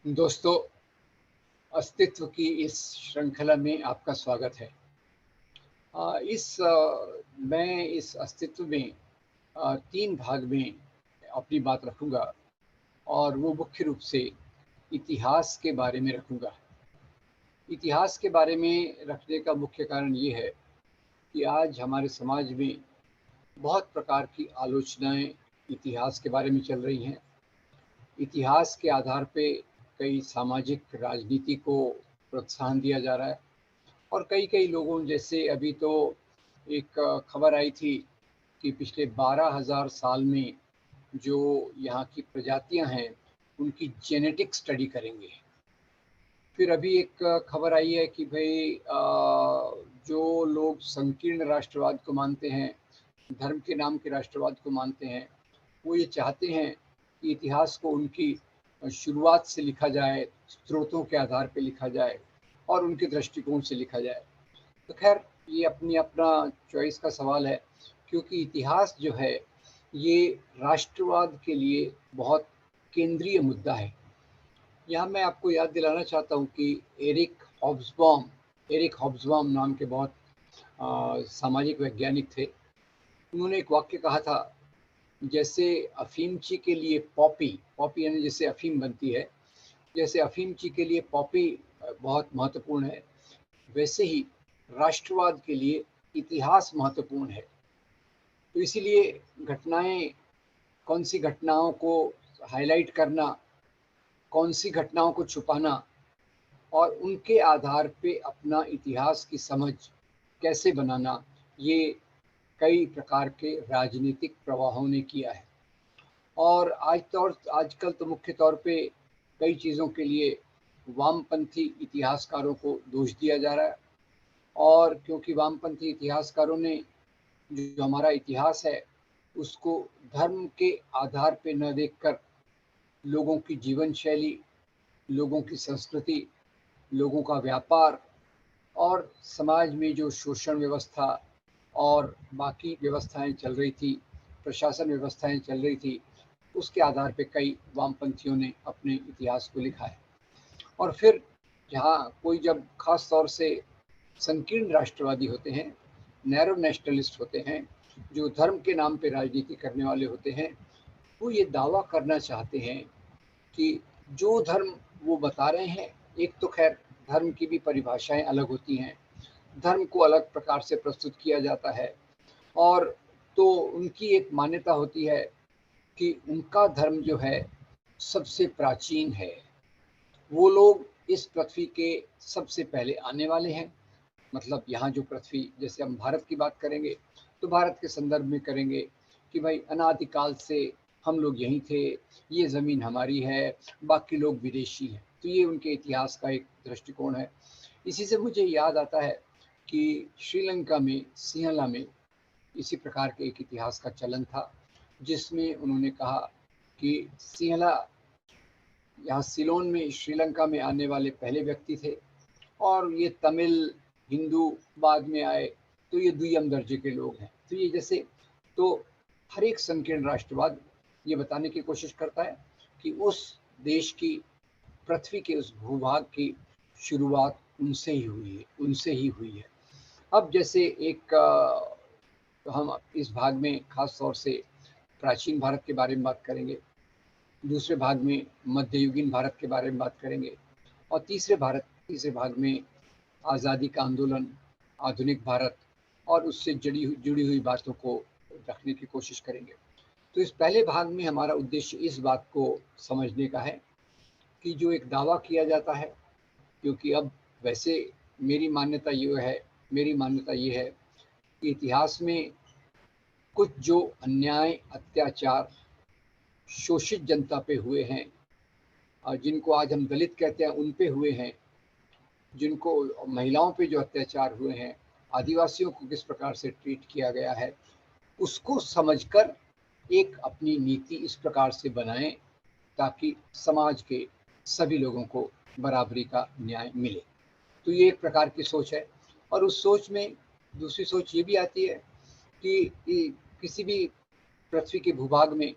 दोस्तों, अस्तित्व की इस श्रृंखला में आपका स्वागत है। मैं इस अस्तित्व में 3 भाग में अपनी बात रखूँगा और वो मुख्य रूप से इतिहास के बारे में रखूँगा। इतिहास के बारे में रखने का मुख्य कारण ये है कि आज हमारे समाज में बहुत प्रकार की आलोचनाएँ इतिहास के बारे में चल रही हैं। इतिहास के आधार पे कई सामाजिक राजनीति को प्रोत्साहन दिया जा रहा है और कई लोगों जैसे अभी तो एक खबर आई थी कि पिछले 12,000 साल में जो यहाँ की प्रजातियां हैं उनकी जेनेटिक स्टडी करेंगे। फिर अभी एक खबर आई है कि भाई जो लोग संकीर्ण राष्ट्रवाद को मानते हैं, धर्म के नाम के राष्ट्रवाद को मानते हैं, वो ये चाहते हैं कि इतिहास को उनकी शुरुआत से लिखा जाए, स्रोतों के आधार पे लिखा जाए और उनके दृष्टिकोण से लिखा जाए। तो खैर ये अपना चॉइस का सवाल है, क्योंकि इतिहास जो है ये राष्ट्रवाद के लिए बहुत केंद्रीय मुद्दा है। यहाँ मैं आपको याद दिलाना चाहता हूँ कि एरिक हॉब्सबॉम नाम के बहुत सामाजिक वैज्ञानिक थे। उन्होंने एक वाक्य कहा था, जैसे अफीमची के लिए पॉपी यानी जैसे अफीम बनती है, जैसे अफीमची के लिए पॉपी बहुत महत्वपूर्ण है, वैसे ही राष्ट्रवाद के लिए इतिहास महत्वपूर्ण है। तो इसीलिए घटनाएं, कौन सी घटनाओं को हाईलाइट करना, कौन सी घटनाओं को छुपाना और उनके आधार पे अपना इतिहास की समझ कैसे बनाना, ये कई प्रकार के राजनीतिक प्रवाहों ने किया है। और आजकल तो मुख्य तौर पे कई चीज़ों के लिए वामपंथी इतिहासकारों को दोष दिया जा रहा है। और क्योंकि वामपंथी इतिहासकारों ने जो हमारा इतिहास है उसको धर्म के आधार पे न देखकर लोगों की जीवन शैली, लोगों की संस्कृति, लोगों का व्यापार और समाज में जो शोषण व्यवस्था और बाकी व्यवस्थाएं चल रही थी, प्रशासन व्यवस्थाएं चल रही थी, उसके आधार पे कई वामपंथियों ने अपने इतिहास को लिखा है। और फिर जहाँ कोई जब खास तौर से संकीर्ण राष्ट्रवादी होते हैं, नैरो नेशनलिस्ट होते हैं, जो धर्म के नाम पे राजनीति करने वाले होते हैं, वो ये दावा करना चाहते हैं कि जो धर्म वो बता रहे हैं, एक तो खैर धर्म की भी परिभाषाएं अलग होती हैं, धर्म को अलग प्रकार से प्रस्तुत किया जाता है और तो उनकी एक मान्यता होती है कि उनका धर्म जो है सबसे प्राचीन है, वो लोग इस पृथ्वी के सबसे पहले आने वाले हैं। मतलब यहाँ जो पृथ्वी, जैसे हम भारत की बात करेंगे तो भारत के संदर्भ में करेंगे कि भाई अनादिकाल से हम लोग यहीं थे, ये ज़मीन हमारी है, बाकी लोग विदेशी हैं। तो ये उनके इतिहास का एक दृष्टिकोण है। इसी से मुझे याद आता है कि श्रीलंका में सिंहला में इसी प्रकार के एक इतिहास का चलन था, जिसमें उन्होंने कहा कि सिंहला यहाँ सिलोन में श्रीलंका में आने वाले पहले व्यक्ति थे और ये तमिल, हिंदू बाद में आए, तो ये द्वितीय दर्जे के लोग हैं। तो ये जैसे, तो हर एक संकीर्ण राष्ट्रवाद ये बताने की कोशिश करता है कि उस देश की, पृथ्वी के उस भूभाग की शुरुआत उनसे ही हुई है। अब जैसे एक तो हम इस भाग में खास तौर से प्राचीन भारत के बारे में बात करेंगे, दूसरे भाग में मध्ययुगीन भारत के बारे में बात करेंगे और तीसरे भाग में आज़ादी का आंदोलन, आधुनिक भारत और उससे जुड़ी हुई बातों को रखने की कोशिश करेंगे। तो इस पहले भाग में हमारा उद्देश्य इस बात को समझने का है कि जो एक दावा किया जाता है, क्योंकि अब वैसे मेरी मान्यता ये है कि इतिहास में कुछ जो अन्याय, अत्याचार शोषित जनता पे हुए हैं और जिनको आज हम दलित कहते हैं, उन पे हुए हैं, जिनको महिलाओं पे जो अत्याचार हुए हैं, आदिवासियों को किस प्रकार से ट्रीट किया गया है, उसको समझकर एक अपनी नीति इस प्रकार से बनाएं ताकि समाज के सभी लोगों को बराबरी का न्याय मिले। तो ये एक प्रकार की सोच है। और उस सोच में दूसरी सोच ये भी आती है कि किसी भी पृथ्वी के भूभाग में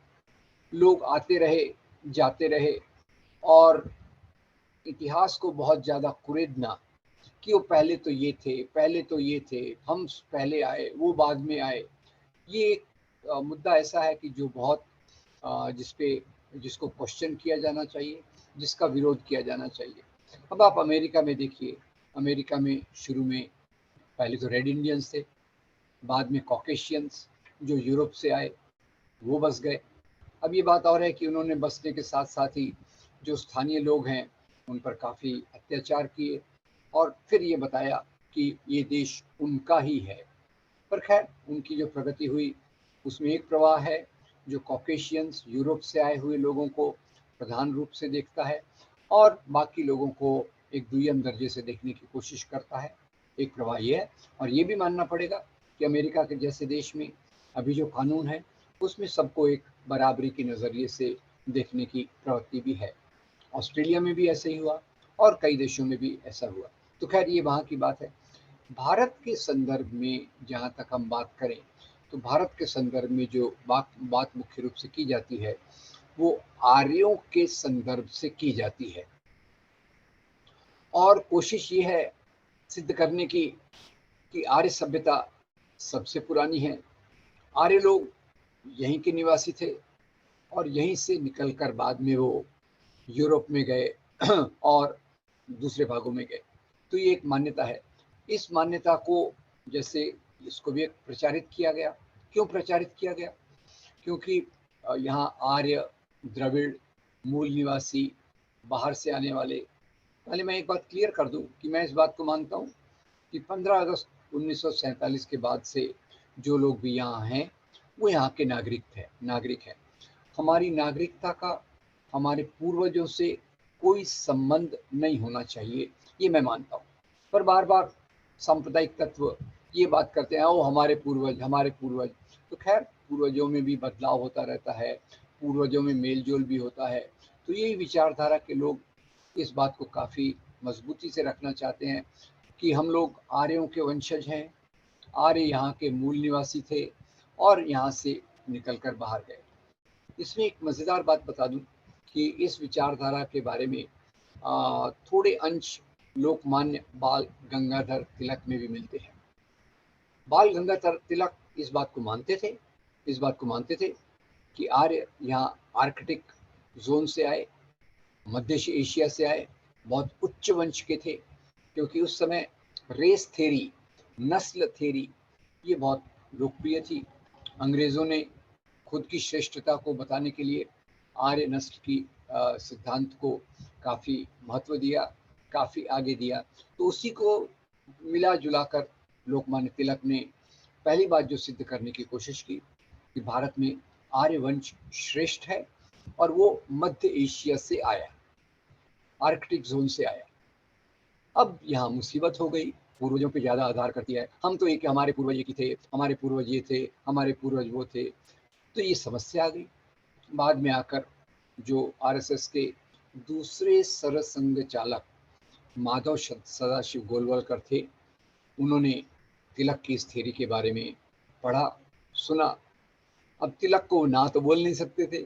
लोग आते रहे, जाते रहे और इतिहास को बहुत ज़्यादा कुरेदना कि वो पहले तो ये थे, पहले तो ये थे, हम पहले आए, वो बाद में आए। ये एक मुद्दा ऐसा है कि जो बहुत जिस पे जिसको क्वेश्चन किया जाना चाहिए, जिसका विरोध किया जाना चाहिए। अब आप अमेरिका में देखिए, अमेरिका में शुरू में पहले तो रेड इंडियंस थे, बाद में कॉकेशियंस जो यूरोप से आए, वो बस गए। अब ये बात और है कि उन्होंने बसने के साथ साथ ही जो स्थानीय लोग हैं, उन पर काफ़ी अत्याचार किए और फिर ये बताया कि ये देश उनका ही है। पर खैर उनकी जो प्रगति हुई उसमें एक प्रवाह है जो कॉकेशियंस यूरोप से आए हुए लोगों को प्रधान रूप से देखता है और बाकी लोगों को एक दुय्यम दर्जे से देखने की कोशिश करता है। एक प्रवाह ये है और ये भी मानना पड़ेगा कि अमेरिका के जैसे देश में अभी जो कानून है उसमें सबको एक बराबरी के नज़रिए से देखने की प्रवृत्ति भी है। ऑस्ट्रेलिया में भी ऐसा ही हुआ और कई देशों में भी ऐसा हुआ। तो खैर ये वहाँ की बात है। भारत के संदर्भ में जहाँ तक हम बात करें तो भारत के संदर्भ में जो बात मुख्य रूप से की जाती है वो आर्यों के संदर्भ से की जाती है और कोशिश ये है सिद्ध करने की कि आर्य सभ्यता सबसे पुरानी है। आर्य लोग यहीं के निवासी थे और यहीं से निकलकर बाद में वो यूरोप में गए और दूसरे भागों में गए। तो ये एक मान्यता है। इस मान्यता को जैसे इसको भी एक प्रचारित किया गया। क्यों प्रचारित किया गया? क्योंकि यहाँ आर्य, द्रविड़, मूल निवासी, बाहर से आने वाले। पहले मैं एक बात क्लियर कर दूं कि मैं इस बात को मानता हूँ कि 15 अगस्त 1947 के बाद से जो लोग भी यहाँ हैं वो यहाँ के नागरिक हैं। हमारी नागरिकता का हमारे पूर्वजों से कोई संबंध नहीं होना चाहिए, ये मैं मानता हूँ। पर बार बार सांप्रदायिक तत्व ये बात करते हैं, ओ हमारे पूर्वज। तो खैर पूर्वजों में भी बदलाव होता रहता है, पूर्वजों में मेल जोल भी होता है। तो यही विचारधारा के लोग इस बात को काफ़ी मजबूती से रखना चाहते हैं कि हम लोग आर्यों के वंशज हैं, आर्य यहाँ के मूल निवासी थे और यहाँ से निकलकर बाहर गए। इसमें एक मज़ेदार बात बता दूं कि इस विचारधारा के बारे में थोड़े अंश लोकमान्य बाल गंगाधर तिलक में भी मिलते हैं। बाल गंगाधर तिलक इस बात को मानते थे कि आर्य यहाँ आर्कटिक जोन से आए, मध्य एशिया से आए, बहुत उच्च वंश के थे, क्योंकि उस समय रेस थेरी, नस्ल थेरी ये बहुत लोकप्रिय थी। अंग्रेज़ों ने खुद की श्रेष्ठता को बताने के लिए आर्य नस्ल की सिद्धांत को काफ़ी महत्व दिया, काफ़ी आगे दिया। तो उसी को मिला जुला कर लोकमान्य तिलक ने पहली बात जो सिद्ध करने की कोशिश की कि भारत में आर्यवंश श्रेष्ठ है और वो मध्य एशिया से आया, आर्कटिक जोन से आया। अब यहाँ मुसीबत हो गई, पूर्वजों पे ज़्यादा आधार करती है। हम तो एक हमारे पूर्वज एक ही थे, हमारे पूर्वज ये थे, हमारे पूर्वज वो थे। तो ये समस्या आ गई। बाद में आकर जो आरएसएस के दूसरे सरसंघ चालक माधव सदाशिव गोलवलकर थे, उन्होंने तिलक की इस थ्योरी के बारे में पढ़ा, सुना। अब तिलक को ना तो बोल नहीं सकते थे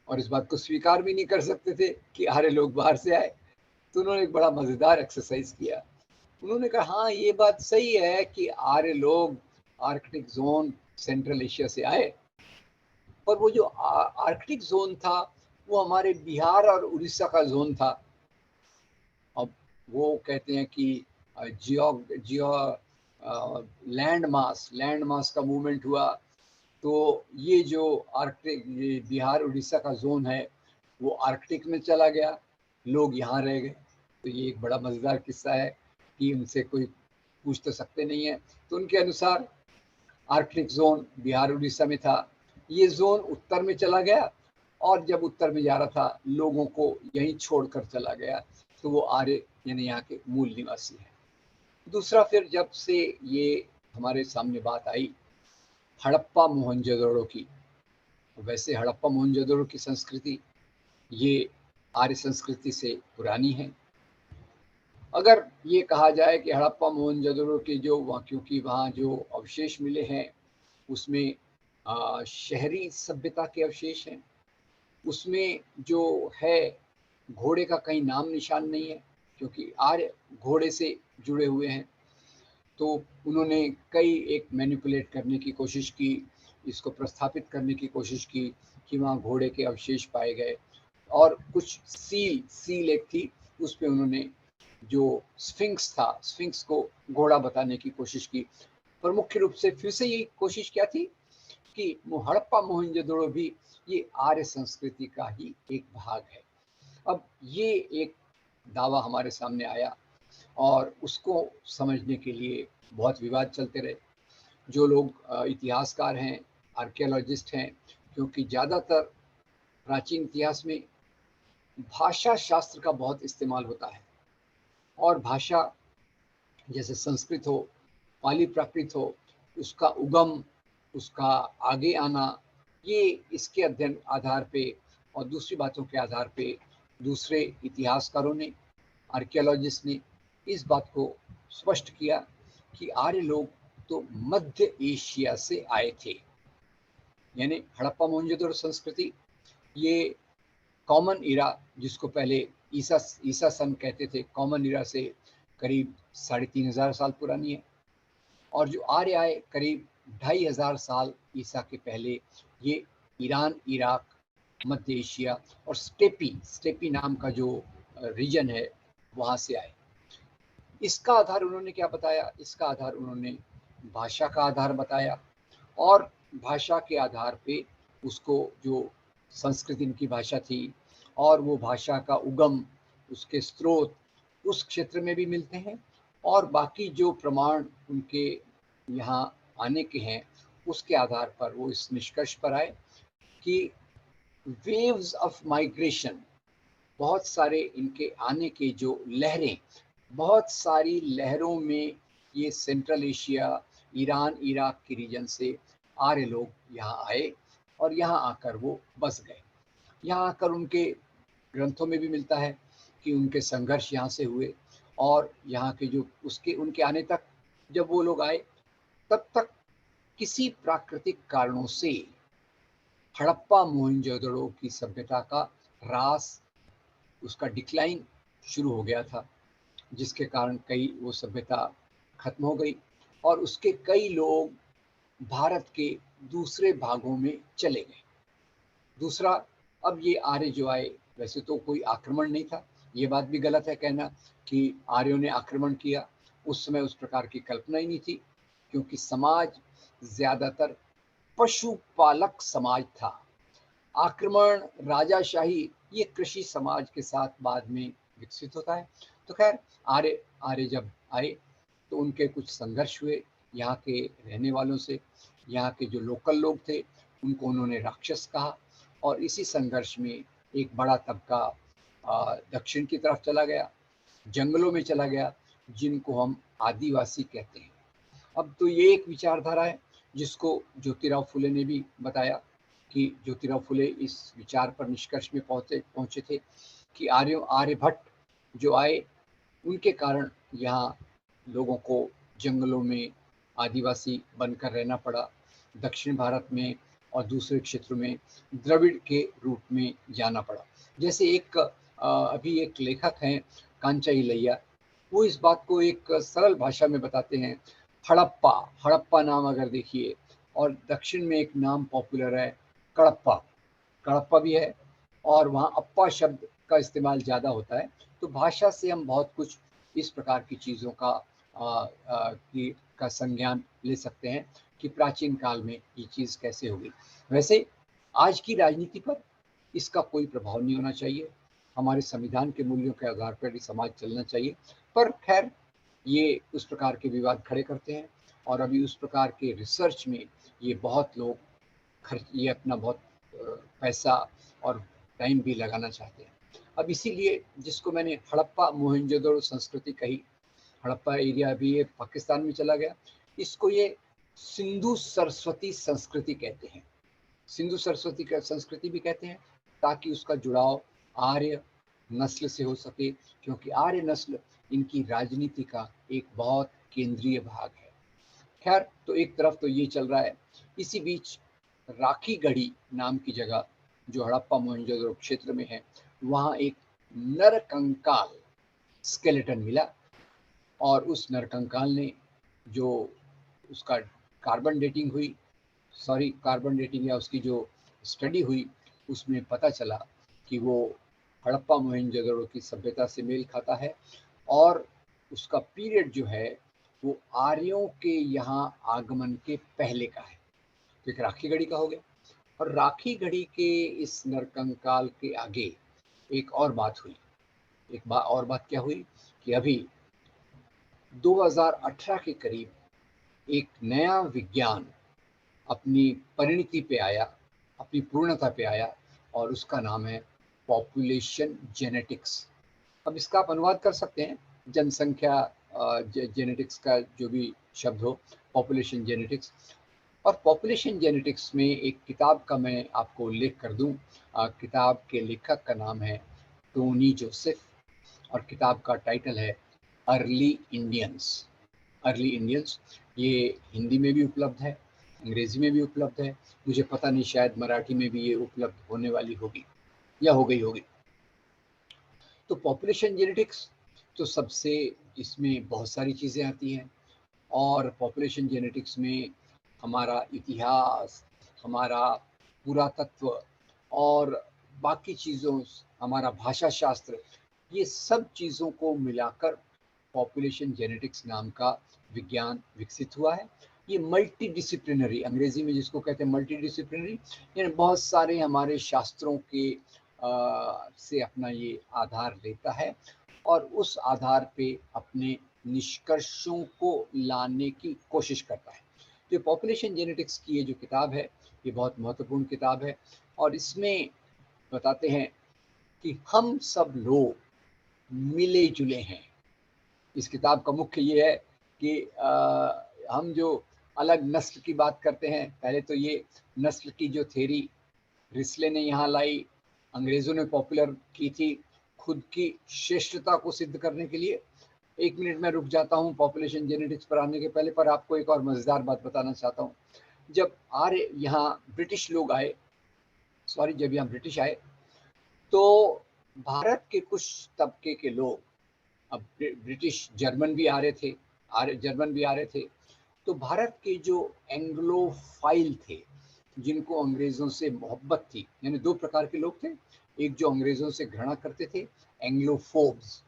और इस बात को स्वीकार भी नहीं कर सकते थे कि आर्य लोग बाहर से आए। तो उन्होंने एक बड़ा मज़ेदार एक्सरसाइज किया। उन्होंने कहा हाँ ये बात सही है कि आर्य लोग आर्कटिक जोन सेंट्रल एशिया से आए, पर वो जो आर्कटिक जोन था वो हमारे बिहार और उड़ीसा का जोन था। अब वो कहते हैं कि जियो जियो लैंड मास का मूवमेंट हुआ, तो ये जो आर्कटिक ये बिहार उड़ीसा का जोन है वो आर्कटिक में चला गया, लोग यहाँ रह गए। तो ये एक बड़ा मज़ेदार किस्सा है कि उनसे कोई पूछ तो सकते नहीं है। तो उनके अनुसार आर्कटिक जोन बिहार उड़ीसा में था, ये जोन उत्तर में चला गया और जब उत्तर में जा रहा था लोगों को यहीं छोड़कर चला गया। तो वो आर्य यानी यहाँ के मूल निवासी हैं। दूसरा, फिर जब से ये हमारे सामने बात आई हड़प्पा मोहनजोदड़ो की, वैसे हड़प्पा मोहनजोदड़ो की संस्कृति ये आर्य संस्कृति से पुरानी है। अगर ये कहा जाए कि हड़प्पा मोहनजोदड़ो के जो वहाँ, क्योंकि वहाँ जो अवशेष मिले हैं उसमें शहरी सभ्यता के अवशेष हैं, उसमें जो है घोड़े का कहीं नाम निशान नहीं है, क्योंकि आर्य घोड़े से जुड़े हुए हैं। तो उन्होंने कई एक मैनिपुलेट करने की कोशिश की, इसको प्रस्थापित करने की कोशिश की कि वहाँ घोड़े के अवशेष पाए गए, और कुछ सील एक थी, उस पे उन्होंने जो स्फिंक्स था, स्फिंक्स को घोड़ा बताने की कोशिश की। पर मुख्य रूप से फिर से ये कोशिश क्या थी कि हड़प्पा मोहनजोदड़ो भी ये आर्य संस्कृति का ही एक भाग है। अब ये एक दावा हमारे सामने आया, और उसको समझने के लिए बहुत विवाद चलते रहे। जो लोग इतिहासकार हैं, आर्कियोलॉजिस्ट हैं, क्योंकि ज़्यादातर प्राचीन इतिहास में भाषा शास्त्र का बहुत इस्तेमाल होता है, और भाषा जैसे संस्कृत हो, पाली प्राकृत हो, उसका उगम, उसका आगे आना, ये इसके अध्ययन आधार पे और दूसरी बातों के आधार पे दूसरे इतिहासकारों ने, आर्कियोलॉजिस्ट ने इस बात को स्पष्ट किया कि आर्य लोग तो मध्य एशिया से आए थे। यानी हड़प्पा मोहनजोदड़ो संस्कृति ये कॉमन इरा, जिसको पहले ईसा सन कहते थे, कॉमन इरा से करीब 3500 साल पुरानी है। और जो आर्य आए करीब 2500 साल ईसा के पहले, ये ईरान, इराक, मध्य एशिया और स्टेपी नाम का जो रीजन है, वहाँ से आए। इसका आधार उन्होंने क्या बताया? इसका आधार उन्होंने भाषा का आधार बताया, और भाषा के आधार पे उसको, जो संस्कृत इनकी भाषा थी और वो भाषा का उगम, उसके स्रोत उस क्षेत्र में भी मिलते हैं, और बाकी जो प्रमाण उनके यहाँ आने के हैं, उसके आधार पर वो इस निष्कर्ष पर आए कि वेव्स ऑफ माइग्रेशन, बहुत सारे इनके आने के जो लहरें, बहुत सारी लहरों में ये सेंट्रल एशिया, ईरान, इराक के रीजन से आर्य लोग यहाँ आए, और यहाँ आकर वो बस गए। यहाँ आकर उनके ग्रंथों में भी मिलता है कि उनके संघर्ष यहाँ से हुए, और यहाँ के जो उसके उनके आने तक, जब वो लोग आए, तब तक किसी प्राकृतिक कारणों से हड़प्पा मोहनजोदड़ो की सभ्यता का ह्रास, उसका डिक्लाइन शुरू हो गया था, जिसके कारण कई वो सभ्यता खत्म हो गई, और उसके कई लोग भारत के दूसरे भागों में चले गए। दूसरा, अब ये आर्य जो आए, वैसे तो कोई आक्रमण नहीं था, ये बात भी गलत है कहना कि आर्यों ने आक्रमण किया। उस समय उस प्रकार की कल्पना ही नहीं थी, क्योंकि समाज ज़्यादातर पशुपालक समाज था। आक्रमण, राजाशाही, ये कृषि समाज के साथ बाद में विकसित होता है। तो खैर, आर्य आर्य जब आए तो उनके कुछ संघर्ष हुए यहाँ के रहने वालों से। यहाँ के जो लोकल लोग थे, उनको उन्होंने राक्षस कहा, और इसी संघर्ष में एक बड़ा तबका दक्षिण की तरफ चला गया, जंगलों में चला गया, जिनको हम आदिवासी कहते हैं। अब तो ये एक विचारधारा है जिसको ज्योतिराव फुले ने भी बताया, कि ज्योतिराव फुले इस विचार पर निष्कर्ष में पहुंचे थे कि आर्यभट्ट जो आए, उनके कारण यहाँ लोगों को जंगलों में आदिवासी बनकर रहना पड़ा, दक्षिण भारत में और दूसरे क्षेत्रों में द्रविड़ के रूप में जाना पड़ा। जैसे एक अभी एक लेखक हैं कांचा इलैया, वो इस बात को एक सरल भाषा में बताते हैं। हड़प्पा नाम अगर देखिए, और दक्षिण में एक नाम पॉपुलर है कड़प्पा भी है, और वहाँ अप्पा शब्द का इस्तेमाल ज़्यादा होता है। तो भाषा से हम बहुत कुछ इस प्रकार की चीज़ों का संज्ञान ले सकते हैं कि प्राचीन काल में ये चीज़ कैसे हुई। वैसे आज की राजनीति पर इसका कोई प्रभाव नहीं होना चाहिए, हमारे संविधान के मूल्यों के आधार पर ही समाज चलना चाहिए। पर खैर, ये उस प्रकार के विवाद खड़े करते हैं, और अभी उस प्रकार के रिसर्च में ये बहुत लोग ये अपना बहुत पैसा और टाइम भी लगाना चाहते हैं। अब इसीलिए जिसको मैंने हड़प्पा मोहनजोदड़ो संस्कृति कही, हड़प्पा एरिया भी ये पाकिस्तान में चला गया, इसको ये सिंधु सरस्वती संस्कृति कहते हैं। सिंधु सरस्वती का संस्कृति भी कहते हैं, ताकि उसका जुड़ाव आर्य नस्ल से हो सके, क्योंकि आर्य नस्ल इनकी राजनीति का एक बहुत केंद्रीय भाग है। खैर, तो एक तरफ तो ये चल रहा है। इसी बीच राखीगढ़ी नाम की जगह, जो हड़प्पा मोहनजोदड़ो क्षेत्र में है, वहाँ एक नरकंकाल स्केलेटन मिला, और उस नरकंकाल ने जो उसका कार्बन डेटिंग हुई, कार्बन डेटिंग या उसकी जो स्टडी हुई, उसमें पता चला कि वो हड़प्पा मोहनजोदड़ो की सभ्यता से मेल खाता है, और उसका पीरियड जो है वो आर्यों के यहाँ आगमन के पहले का है। तो एक राखी गढ़ी का हो गया। और राखी गढ़ी के इस नरकंकाल के आगे एक और बात हुई। और बात क्या हुई कि अभी 2018 के करीब एक नया विज्ञान अपनी परिणति पे आया, अपनी पूर्णता पे आया, और उसका नाम है पॉपुलेशन जेनेटिक्स। अब इसका आप अनुवाद कर सकते हैं, जनसंख्या जेनेटिक्स का जो भी शब्द हो, पॉपुलेशन जेनेटिक्स। और पॉपुलेशन जेनेटिक्स में एक किताब का मैं आपको उल्लेख कर दूं। किताब के लेखक का नाम है टोनी जोसेफ, और किताब का टाइटल है अर्ली इंडियंस। अर्ली इंडियंस, ये हिंदी में भी उपलब्ध है, अंग्रेजी में भी उपलब्ध है, मुझे पता नहीं शायद मराठी में भी ये उपलब्ध होने वाली होगी या हो गई होगी। तो पॉपुलेशन जेनेटिक्स तो सबसे, इसमें बहुत सारी चीज़ें आती हैं, और पॉपुलेशन जेनेटिक्स में हमारा इतिहास, हमारा पुरातत्व और बाकी चीज़ों, हमारा भाषा शास्त्र, ये सब चीज़ों को मिलाकर पॉपुलेशन जेनेटिक्स नाम का विज्ञान विकसित हुआ है। ये मल्टी डिसिप्लिनरी, अंग्रेजी में जिसको कहते हैं मल्टी डिसिप्लिनरी, यानी बहुत सारे हमारे शास्त्रों के से अपना ये आधार लेता है, और उस आधार पे अपने निष्कर्षों को लाने की कोशिश करता है। तो पॉपुलेशन जेनेटिक्स की ये जो किताब है, ये बहुत महत्वपूर्ण किताब है, और इसमें बताते हैं कि हम सब लोग मिले जुले हैं। इस किताब का मुख्य ये है कि हम जो अलग नस्ल की बात करते हैं, पहले तो ये नस्ल की जो थ्योरी रिस्ले ने यहाँ लाई, अंग्रेज़ों ने पॉपुलर की थी खुद की श्रेष्ठता को सिद्ध करने के लिए। एक मिनट में रुक जाता हूँ पॉपुलेशन जेनेटिक्स पर आने के पहले, पर आपको एक और मज़ेदार बात बताना चाहता हूँ। जब यहाँ ब्रिटिश लोग आए, जब यहाँ ब्रिटिश आए, तो भारत के कुछ तबके के लोग, अब ब्रिटिश जर्मन भी आ रहे थे, जर्मन भी आ रहे थे, तो भारत के जो एंग्लोफाइल थे, जिनको अंग्रेज़ों से मोहब्बत थी, यानी दो प्रकार के लोग थे। एक जो अंग्रेज़ों से घृणा करते थे, एंग्लोफोब्स,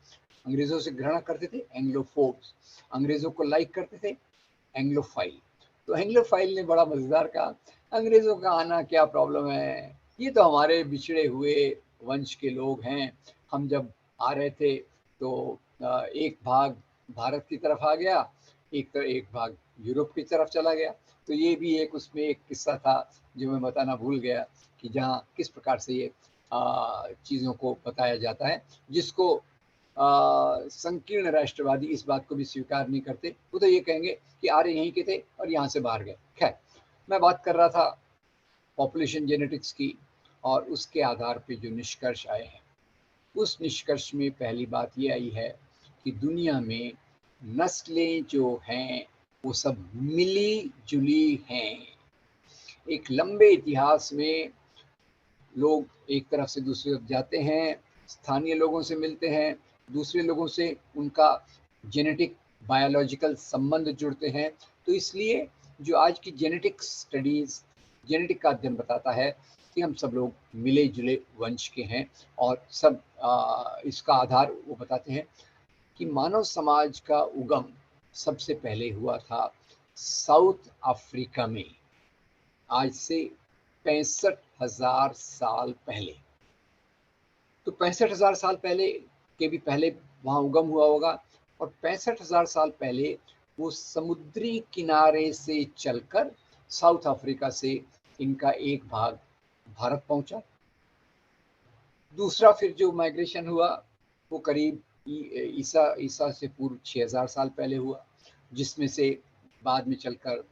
अंग्रेज़ों से घृणा करते थे एंग्लोफोब्स, अंग्रेज़ों को लाइक करते थे एंग्लोफाइल। तो एंग्लोफाइल ने बड़ा मज़ेदार कहा, अंग्रेज़ों का आना क्या प्रॉब्लम है, ये तो हमारे बिछड़े हुए वंश के लोग हैं। हम जब आ रहे थे तो एक भाग भारत की तरफ आ गया, एक भाग यूरोप की तरफ चला गया। तो ये भी एक उसमें एक किस्सा था जो मैं बताना भूल गया, कि जहाँ किस प्रकार से ये चीज़ों को बताया जाता है, जिसको संकीर्ण राष्ट्रवादी इस बात को भी स्वीकार नहीं करते। वो तो ये कहेंगे कि आर्य यहीं के थे और यहाँ से बाहर गए। खैर, मैं बात कर रहा था पॉपुलेशन जेनेटिक्स की, और उसके आधार पे जो निष्कर्ष आए हैं, उस निष्कर्ष में पहली बात ये आई है कि दुनिया में नस्लें जो हैं वो सब मिली जुली हैं। एक लंबे इतिहास में लोग एक तरफ से दूसरी तरफ जाते हैं, स्थानीय लोगों से मिलते हैं, दूसरे लोगों से उनका जेनेटिक बायोलॉजिकल संबंध जुड़ते हैं। तो इसलिए जो आज की जेनेटिक स्टडीज़, जेनेटिक का अध्ययन बताता है कि हम सब लोग मिले जुले वंश के हैं, और सब इसका आधार वो बताते हैं कि मानव समाज का उगम सबसे पहले हुआ था साउथ अफ्रीका में, आज से 65,000 साल पहले। तो 65,000 साल पहले के भी पहले वहाँ उगम हुआ होगा, और 65,000 साल पहले वो समुद्री किनारे से चलकर साउथ अफ्रीका से इनका एक भाग भारत पहुंचा। दूसरा फिर जो माइग्रेशन हुआ वो करीब ईसा से पूर्व 6,000 साल पहले हुआ, जिसमें से बाद में चलकर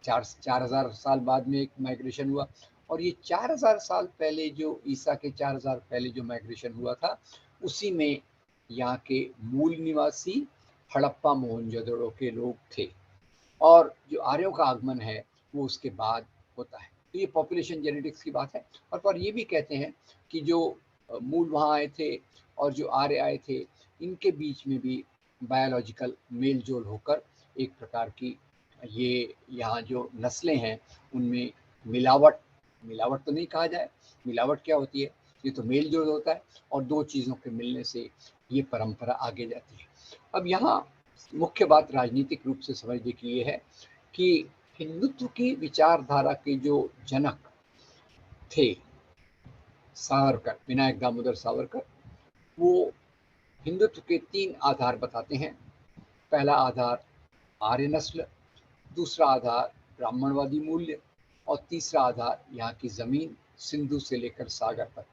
4,000 साल बाद में एक माइग्रेशन हुआ। और ये 4,000 साल पहले जो ईसा के 4,000 पहले जो माइग्रेशन हुआ था, उसी में यहाँ के मूल निवासी हड़प्पा मोहनजोदड़ो के लोग थे, और जो आर्यों का आगमन है वो उसके बाद होता है। तो ये पॉपुलेशन जेनेटिक्स की बात है। और पर ये भी कहते हैं कि जो मूल वहाँ आए थे और जो आर्य आए थे, इनके बीच में भी बायोलॉजिकल मेल जोल होकर एक प्रकार की ये यहाँ जो नस्लें हैं उनमें मिलावट, मिलावट तो नहीं कहा जाए, मिलावट क्या होती है, ये तो मेल जोल होता है और दो चीज़ों के मिलने से ये परंपरा आगे जाती है। अब यहाँ मुख्य बात राजनीतिक रूप से समझने के लिए है कि हिंदुत्व की विचारधारा के जो जनक थे सावरकर, विनायक दामोदर सावरकर, वो हिंदुत्व के 3 आधार बताते हैं। पहला आधार आर्य नस्ल, दूसरा आधार ब्राह्मणवादी मूल्य और तीसरा आधार यहाँ की ज़मीन सिंधु से लेकर सागर तक।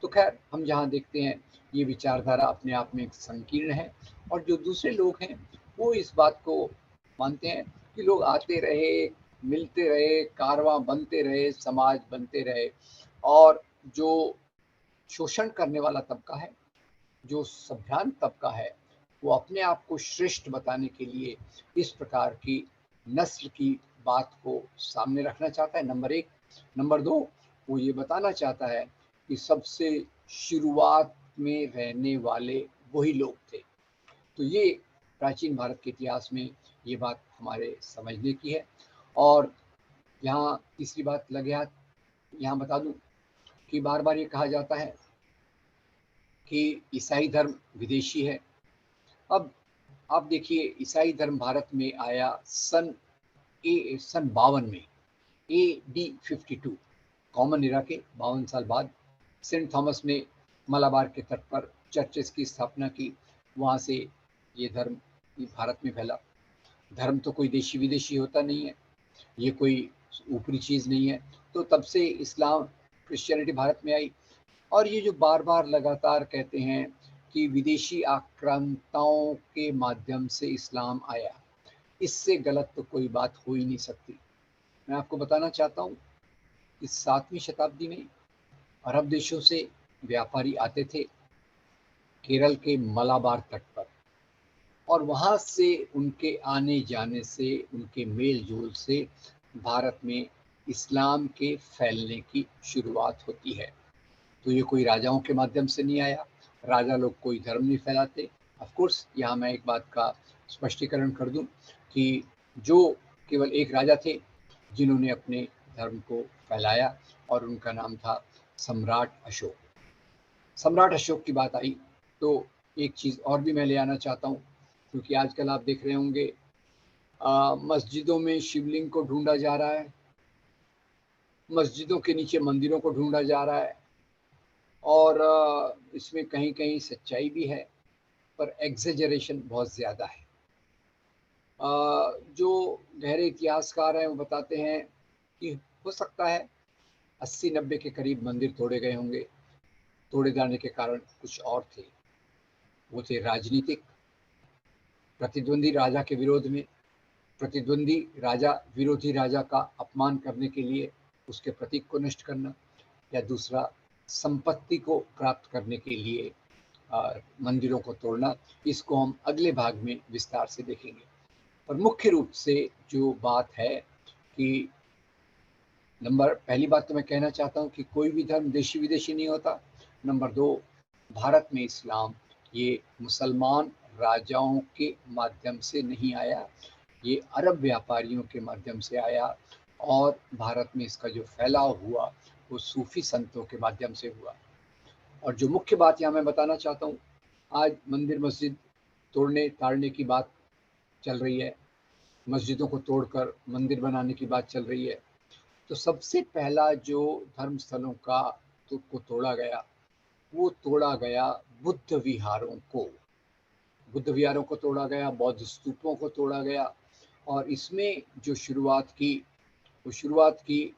तो खैर हम जहाँ देखते हैं ये विचारधारा अपने आप में संकीर्ण है और जो दूसरे लोग हैं वो इस बात को मानते हैं कि लोग आते रहे, मिलते रहे, कारवां बनते रहे, समाज बनते रहे और जो शोषण करने वाला तबका है, जो सभ्रांत तबका है, वो अपने आप को श्रेष्ठ बताने के लिए इस प्रकार की नस्ल की बात को सामने रखना चाहता है, नंबर 1। नंबर 2, वो ये बताना चाहता है कि सबसे शुरुआत में रहने वाले वही लोग थे। तो ये प्राचीन भारत के इतिहास में ये बात हमारे समझने की है। और यहाँ तीसरी बात लगे हाथ यहाँ बता दूं कि बार बार ये कहा जाता है कि ईसाई धर्म विदेशी है। अब आप देखिए ईसाई धर्म भारत में आया सन 52 में, AD 52, कॉमन इरा के 52 साल बाद सेंट थॉमस ने मलाबार के तट पर चर्चेस की स्थापना की, वहाँ से ये धर्म भारत में फैला। धर्म तो कोई देशी विदेशी होता नहीं है, ये कोई ऊपरी चीज़ नहीं है। तो तब से इस्लाम, क्रिश्चियनिटी भारत में आई और ये जो बार बार लगातार कहते हैं कि विदेशी आक्रांताओं के माध्यम से इस्लाम आया, इससे गलत तो कोई बात हो ही नहीं सकती। मैं आपको बताना चाहता हूँ कि 7वीं शताब्दी में अरब देशों से व्यापारी आते थे केरल के मलाबार तट पर और वहाँ से उनके आने जाने से, उनके मेल जोल से भारत में इस्लाम के फैलने की शुरुआत होती है। तो ये कोई राजाओं के माध्यम से नहीं आया, राजा लोग कोई धर्म नहीं फैलाते। ऑफ कोर्स यहाँ मैं एक बात का स्पष्टीकरण कर दूं कि जो केवल एक राजा थे जिन्होंने अपने धर्म को फैलाया और उनका नाम था सम्राट अशोक। सम्राट अशोक की बात आई तो एक चीज़ और भी मैं ले आना चाहता हूँ, क्योंकि आजकल आप देख रहे होंगे मस्जिदों में शिवलिंग को ढूंढा जा रहा है, मस्जिदों के नीचे मंदिरों को ढूंढा जा रहा है और इसमें कहीं कहीं सच्चाई भी है पर एग्जेजरेशन बहुत ज़्यादा है। जो गहरे इतिहासकार हैं वो बताते हैं कि हो सकता है 80-90 के करीब मंदिर तोड़े गए होंगे। तोड़े जाने के कारण कुछ और थे, वो थे राजनीतिक, प्रतिद्वंदी राजा के विरोध में, प्रतिद्वंदी राजा विरोधी राजा का अपमान करने के लिए उसके प्रतीक को नष्ट करना, या दूसरा संपत्ति को प्राप्त करने के लिए मंदिरों को तोड़ना। इसको हम अगले भाग में विस्तार से देखेंगे। पर मुख्य रूप से जो बात है कि पहली बात तो मैं कहना चाहता हूँ कि कोई भी धर्म देशी विदेशी नहीं होता। नंबर 2, भारत में इस्लाम ये मुसलमान राजाओं के माध्यम से नहीं आया, ये अरब व्यापारियों के माध्यम से आया और भारत में इसका जो फैलाव हुआ वो सूफी संतों के माध्यम से हुआ। और जो मुख्य बात यहाँ मैं बताना चाहता हूँ, आज मंदिर मस्जिद तोड़ने ताड़ने की बात चल रही है, मस्जिदों को तोड़कर मंदिर बनाने की बात चल रही है। तो सबसे पहला जो धर्म स्थलों का को तोड़ा गया, वो तोड़ा गया बुद्ध विहारों को। बुद्ध विहारों को तोड़ा गया, बौद्ध स्तूपों को तोड़ा गया और इसमें जो शुरुआत की, वो शुरुआत की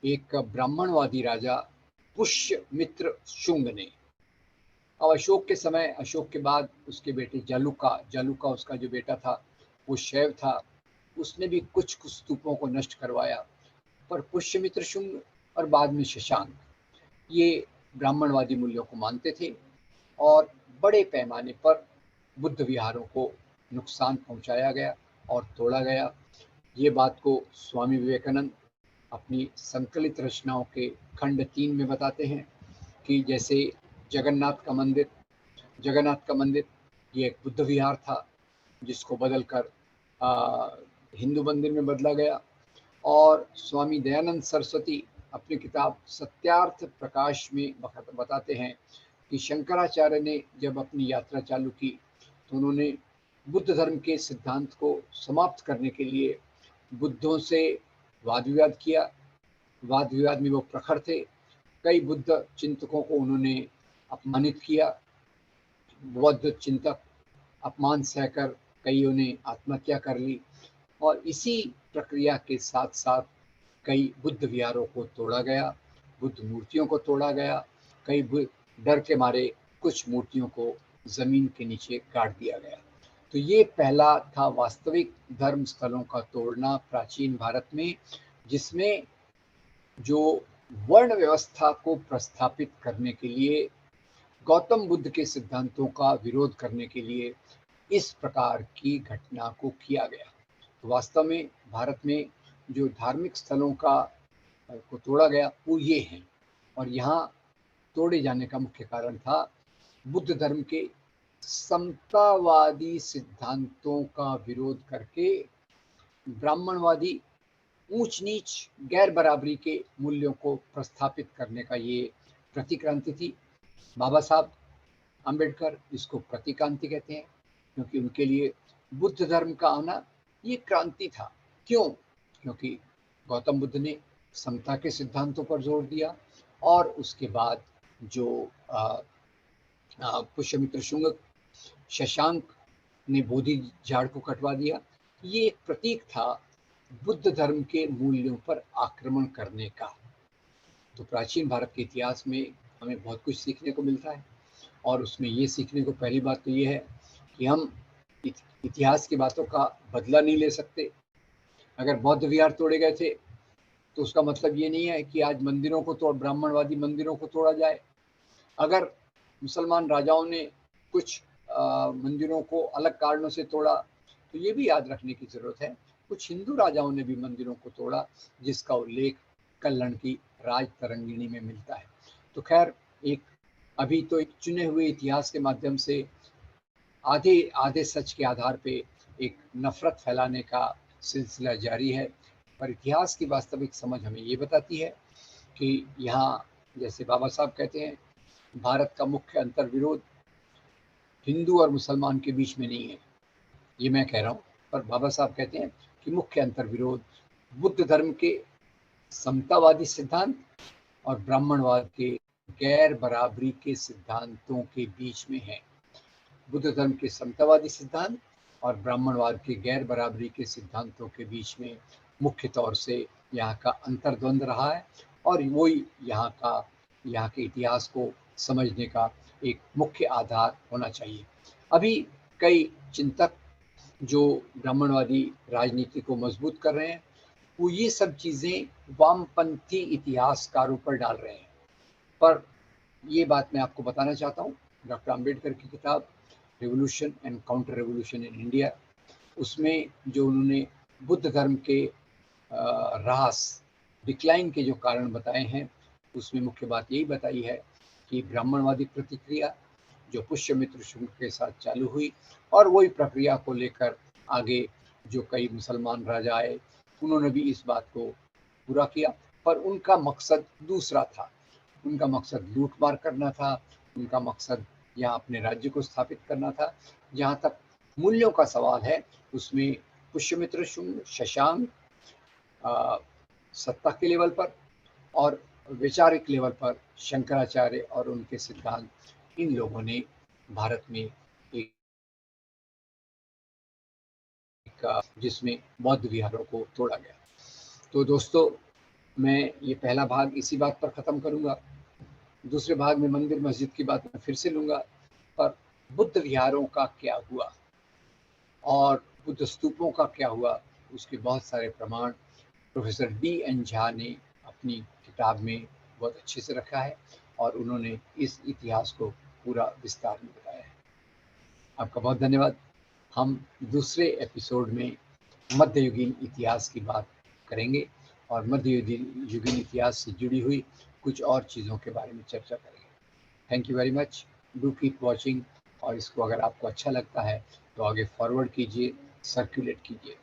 एक ब्राह्मणवादी राजा पुष्यमित्र शुंग ने। अब अशोक के समय, अशोक के बाद उसके बेटे जालूका उसका जो बेटा था वो शैव था, उसने भी कुछ स्तूपों को नष्ट करवाया। पर पुष्यमित्र शुंग और बाद में शशांक ये ब्राह्मणवादी मूल्यों को मानते थे और बड़े पैमाने पर बुद्ध विहारों को नुकसान पहुंचाया गया और तोड़ा गया। ये बात को स्वामी विवेकानंद अपनी संकलित रचनाओं के खंड 3 में बताते हैं कि जैसे जगन्नाथ का मंदिर ये एक बुद्ध विहार था, जिसको बदलकर हिंदू मंदिर में बदला गया। और स्वामी दयानंद सरस्वती अपनी किताब सत्यार्थ प्रकाश में बताते हैं कि शंकराचार्य ने जब अपनी यात्रा चालू की तो उन्होंने बुद्ध धर्म के सिद्धांत को समाप्त करने के लिए बुद्धों से वाद विवाद किया। वाद विवाद में वो प्रखर थे। कई बुद्ध चिंतकों को उन्होंने अपमानित किया। बौद्ध चिंतक अपमान सहकर कईयों ने आत्महत्या कर ली। और इसी प्रक्रिया के साथ साथ कई बुद्ध विहारों को तोड़ा गया, बुद्ध मूर्तियों को तोड़ा गया। कई डर के मारे कुछ मूर्तियों को जमीन के नीचे गाड़ दिया गया। तो ये पहला था वास्तविक धर्म स्थलों का तोड़ना प्राचीन भारत में, जिसमें जो वर्ण व्यवस्था को प्रस्थापित करने के लिए, गौतम बुद्ध के सिद्धांतों का विरोध करने के लिए इस प्रकार की घटना को किया गया। तो वास्तव में भारत में जो धार्मिक स्थलों को तोड़ा गया वो ये हैं। और यहाँ तोड़े जाने का मुख्य कारण था बुद्ध धर्म के समतावादी सिद्धांतों का विरोध करके ब्राह्मणवादी ऊंच नीच गैर बराबरी के मूल्यों को प्रस्थापित करने का ये प्रतिक्रांति थी। बाबा साहब अंबेडकर इसको प्रतिक्रांति कहते हैं, क्योंकि उनके लिए बुद्ध धर्म का आना ये क्रांति था। क्यों? क्योंकि गौतम बुद्ध ने समता के सिद्धांतों पर जोर दिया और उसके बाद जो पुष्यमित्र शुंग, शशांक ने बोधि झाड़ को कटवा दिया। ये एक प्रतीक था बुद्ध धर्म के मूल्यों पर आक्रमण करने का। तो प्राचीन भारत के इतिहास में हमें बहुत कुछ सीखने को मिलता है। और उसमें ये सीखने को पहली बात तो ये है कि हम इतिहास की बातों का बदला नहीं ले सकते। अगर बौद्ध विहार तोड़े गए थे तो उसका मतलब ये नहीं है कि आज ब्राह्मणवादी मंदिरों को तोड़ा जाए। अगर मुसलमान राजाओं ने कुछ मंदिरों को अलग कारणों से तोड़ा तो ये भी याद रखने की जरूरत है कुछ हिंदू राजाओं ने भी मंदिरों को तोड़ा, जिसका उल्लेख कल्हण की राज तरंगिणी में मिलता है। तो खैर, अभी तो एक चुने हुए इतिहास के माध्यम से आधे सच के आधार पे एक नफरत फैलाने का सिलसिला जारी है। पर इतिहास की वास्तविक समझ हमें ये बताती है कि यहाँ, जैसे बाबा साहब कहते हैं, भारत का मुख्य अंतर्विरोध हिंदू और मुसलमान के बीच में नहीं है, ये मैं कह रहा हूँ। पर बाबा साहब कहते हैं कि मुख्य अंतर्विरोध बुद्ध धर्म के समतावादी सिद्धांत और ब्राह्मणवाद के गैर बराबरी के सिद्धांतों के बीच में है। बुद्ध धर्म के समतावादी सिद्धांत और ब्राह्मणवाद के गैर बराबरी के सिद्धांतों के बीच में मुख्य तौर से यहाँ का अंतर्द्वंद रहा है। और वही यहाँ के इतिहास को समझने का एक मुख्य आधार होना चाहिए। अभी कई चिंतक जो ब्राह्मणवादी राजनीति को मजबूत कर रहे हैं, वो ये सब चीज़ें वामपंथी इतिहासकारों पर डाल रहे हैं। पर ये बात मैं आपको बताना चाहता हूँ, डॉक्टर अंबेडकर की किताब revolution and counter revolution in India, उसमें जो उन्होंने बुद्ध धर्म के ह्रास, डिक्लाइन के जो कारण बताए हैं, उसमें मुख्य बात यही बताई है कि ब्राह्मणवादी प्रतिक्रिया जो पुष्यमित्र शुंग के साथ चालू हुई, और वही प्रक्रिया को लेकर आगे जो कई मुसलमान राजा आए, उन्होंने भी इस बात को पूरा किया। पर उनका मकसद दूसरा था। उनका मकसद लूटमार करना था, उनका मकसद यहाँ अपने राज्य को स्थापित करना था। जहाँ तक मूल्यों का सवाल है, उसमें पुष्यमित्र शुंग, शशांक सत्ता के लेवल पर और वैचारिक लेवल पर शंकराचार्य और उनके सिद्धांत, इन लोगों ने भारत में एक जिसमें बौद्ध विहारों को तोड़ा गया। तो दोस्तों, मैं ये पहला भाग इसी बात पर ख़त्म करूँगा। दूसरे भाग में मंदिर मस्जिद की बात मैं फिर से लूँगा। पर बुद्ध विहारों का क्या हुआ और बुद्ध स्तूपों का क्या हुआ, उसके बहुत सारे प्रमाण प्रोफेसर D.N. झा ने अपनी किताब में बहुत अच्छे से रखा है, और उन्होंने इस इतिहास को पूरा विस्तार में बताया है। आपका बहुत धन्यवाद। हम दूसरे एपिसोड में मध्ययुगीन इतिहास की बात करेंगे और मध्ययुगीन इतिहास से जुड़ी हुई कुछ और चीज़ों के बारे में चर्चा करेंगे। Thank you very much, do keep watching, और इसको अगर आपको अच्छा लगता है तो आगे फॉरवर्ड कीजिए, सर्कुलेट कीजिए।